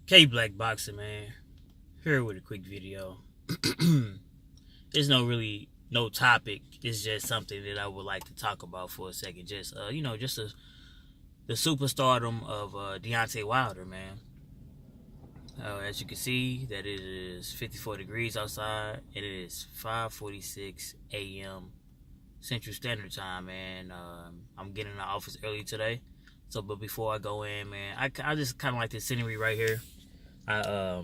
K Black Boxing, man. Here with a quick video. There's no topic. It's just something that I would like to talk about for a second. Just the superstardom of Deontay Wilder, man. As you can see, that it is 54 degrees outside. It is 5:46 a.m. Central Standard Time, man. I'm getting in the office early today. But before I go in, man, I just kind of like this scenery right here. I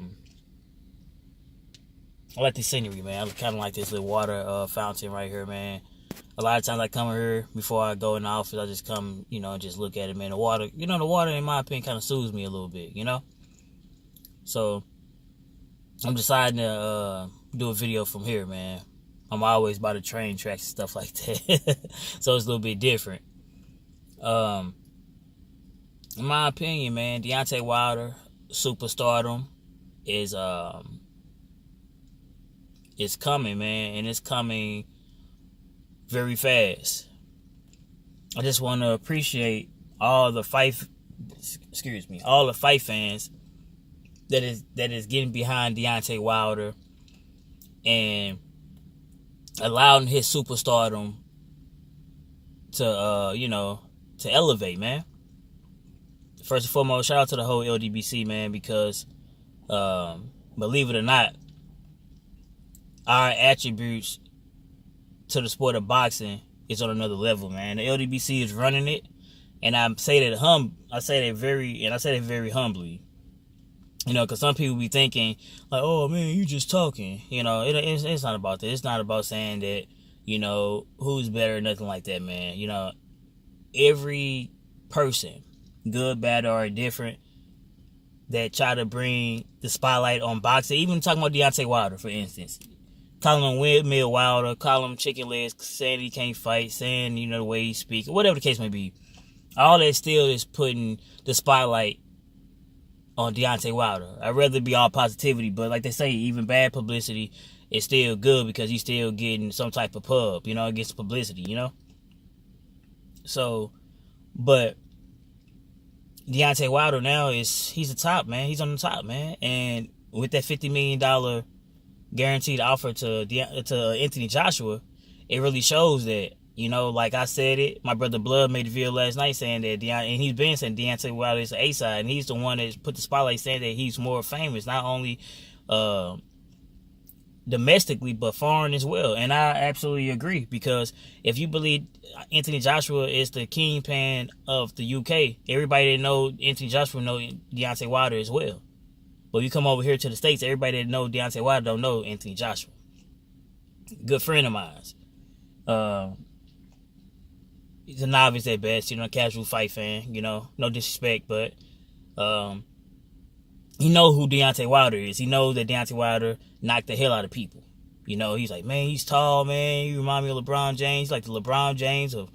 like the scenery, man. I kind of like this little water fountain right here, man. A lot of times I come here before I go in the office. I just come, and just look at it, man. The water, in my opinion, kind of soothes me a little bit, So I'm deciding to do a video from here, man. I'm always by the train tracks and stuff like that, so it's a little bit different. In my opinion, man, Deontay Wilder superstardom is coming, man, and it's coming very fast. I just want to appreciate all the fight fans that is getting behind Deontay Wilder and allowing his superstardom to elevate, man. First and foremost, shout out to the whole LDBC, man, because believe it or not, our attributes to the sport of boxing is on another level, man. The LDBC is running it, and I say that very humbly, because some people be thinking like, "Oh man, you just talking," It's not about that. It's not about saying that, who's better or nothing like that, man. Every person, good, bad, or indifferent, that try to bring the spotlight on boxing, even talking about Deontay Wilder, for instance. Calling him windmill Wilder, calling him chicken legs, saying he can't fight, saying, the way he speaks, whatever the case may be. All that still is putting the spotlight on Deontay Wilder. I'd rather be all positivity, but like they say, even bad publicity is still good because he's still getting some type of pub, it gets publicity, So, but Deontay Wilder now he's the top, man. He's on the top, man. And with that $50 million guaranteed offer to Anthony Joshua, it really shows that, like I said it, my brother Blood made a video last night saying that and he's been saying Deontay Wilder is the A-side, and he's the one that put the spotlight saying that he's more famous, not only domestically but foreign as well. And I absolutely agree, because if you believe Anthony Joshua is the kingpin of the UK, everybody that know Anthony Joshua know Deontay Wilder as well. But you come over here to the States, everybody that know Deontay Wilder don't know Anthony Joshua. Good friend of mine. He's a novice at best, casual fight fan, no disrespect, but he know who Deontay Wilder is. He knows that Deontay Wilder knocked the hell out of people. He's like, man, he's tall, man. He remind me of LeBron James, like the LeBron James of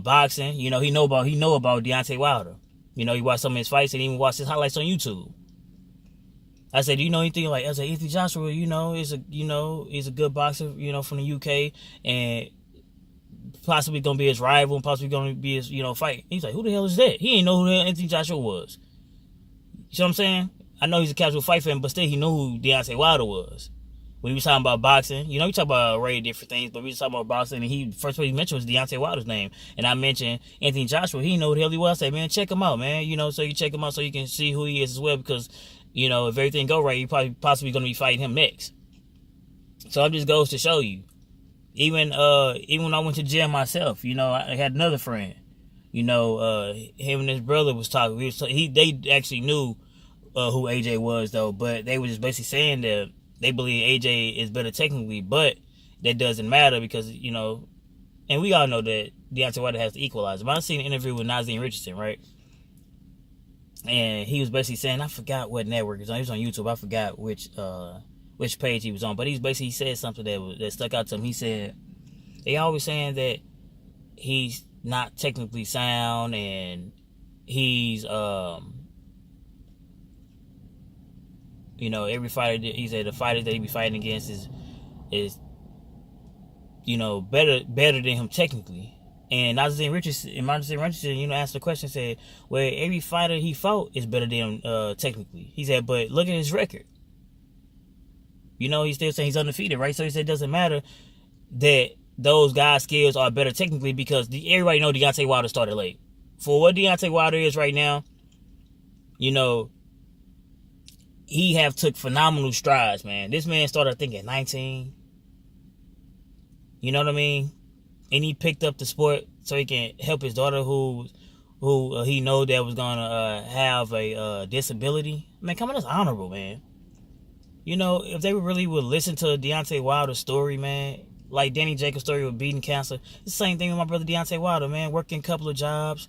boxing. He know about Deontay Wilder. He watched some of his fights and even watched his highlights on YouTube. I said, do you know anything? I said, Anthony Joshua, is a good boxer, from the UK, and possibly gonna be his rival, and possibly gonna be his, fight. He's like, who the hell is that? He didn't know who the hell Anthony Joshua was. You know what I'm saying? I know he's a casual fight fan, but still he knew who Deontay Wilder was. When he was talking about boxing, we talk about an array of different things, but we was talking about boxing, and first one he mentioned was Deontay Wilder's name. And I mentioned Anthony Joshua. He didn't know who the hell he was. I said, man, check him out, man. So you check him out so you can see who he is as well, because, if everything go right, you're possibly going to be fighting him next. So it just goes to show you. Even when I went to gym myself, I had another friend. Him and his brother was talking. They actually knew who AJ was, though, but they were just basically saying that they believe AJ is better technically, but that doesn't matter because, and we all know that Deontay Wilder has to equalize. But I seen an interview with Nazim Richardson, right? And he was basically saying, I forgot what network he was on. He was on YouTube. I forgot which page he was on. But he said something that stuck out to him. He said, they always saying that he's not technically sound, and he's, every fighter, he said the fighters that he be fighting against is better than him technically. And Martin Richardson, asked the question, said, well, every fighter he fought is better than him, technically. He said, but look at his record. He's still saying he's undefeated, right? So he said it doesn't matter that those guys' skills are better technically because everybody know Deontay Wilder started late. For what Deontay Wilder is right now, he have took phenomenal strides, man. This man started, I think, at 19. You know what I mean? And he picked up the sport so he can help his daughter who he know that was going to have a disability. Man, come on, that's honorable, man. If they really would listen to Deontay Wilder's story, man, like Danny Jacobs' story with beating cancer, it's the same thing with my brother Deontay Wilder, man. Working a couple of jobs,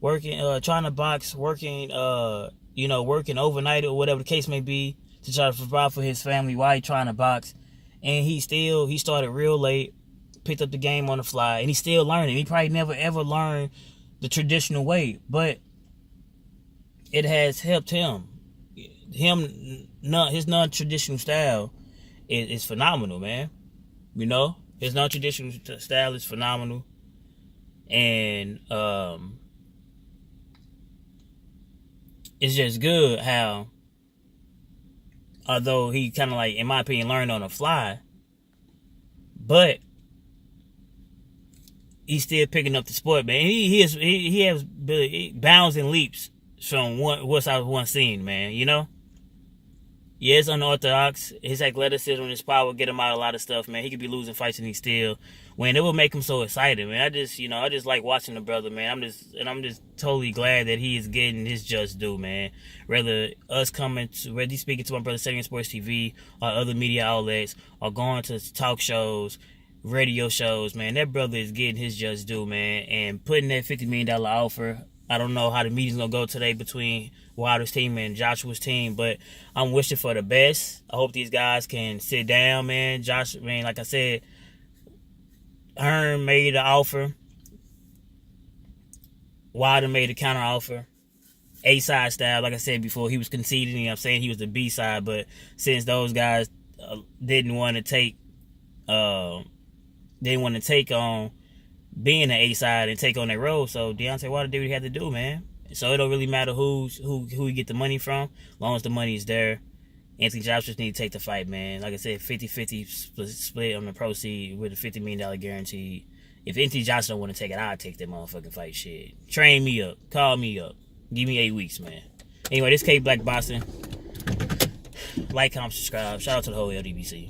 trying to box, working overnight or whatever the case may be to try to provide for his family while he's trying to box. And he started real late, picked up the game on the fly, and he's still learning. He probably never ever learned the traditional way, but it has helped him. His non-traditional style is phenomenal, man. His non-traditional style is phenomenal, and it's just good how, although he kind of like, in my opinion, learned on the fly, but he's still picking up the sport, man. He has bounds and leaps from what's I once seen, man. Yeah, it's unorthodox. His athleticism and his power get him out of a lot of stuff, man. He could be losing fights and he still win. It will make him so excited, man. I just like watching the brother, man. I'm just totally glad that he is getting his just due, man. Whether he's speaking to my brother Setting Sports TV or other media outlets or going to talk shows, radio shows, man, that brother is getting his just due, man. And putting that $50 million offer, I don't know how the meeting's gonna go today between Wilder's team and Joshua's team, but I'm wishing for the best. I hope these guys can sit down, man. Like I said, Hearn made the offer. Wilder made a counter offer. A-side style, like I said before, he was conceding. I'm saying he was the B-side, but since those guys didn't want to take on being the A-side and take on that role, so Deontay Wilder did what he had to do, man. So it don't really matter who you get the money from, as long as the money is there. Anthony Joshua need to take the fight, man. Like I said, 50-50 split on the proceed with a $50 million guarantee. If Anthony Joshua don't want to take it, I'll take that motherfucking fight. Shit. Train me up. Call me up. Give me 8 weeks, man. Anyway, this K Black Boxing. Like, comment, subscribe. Shout out to the whole LDBC.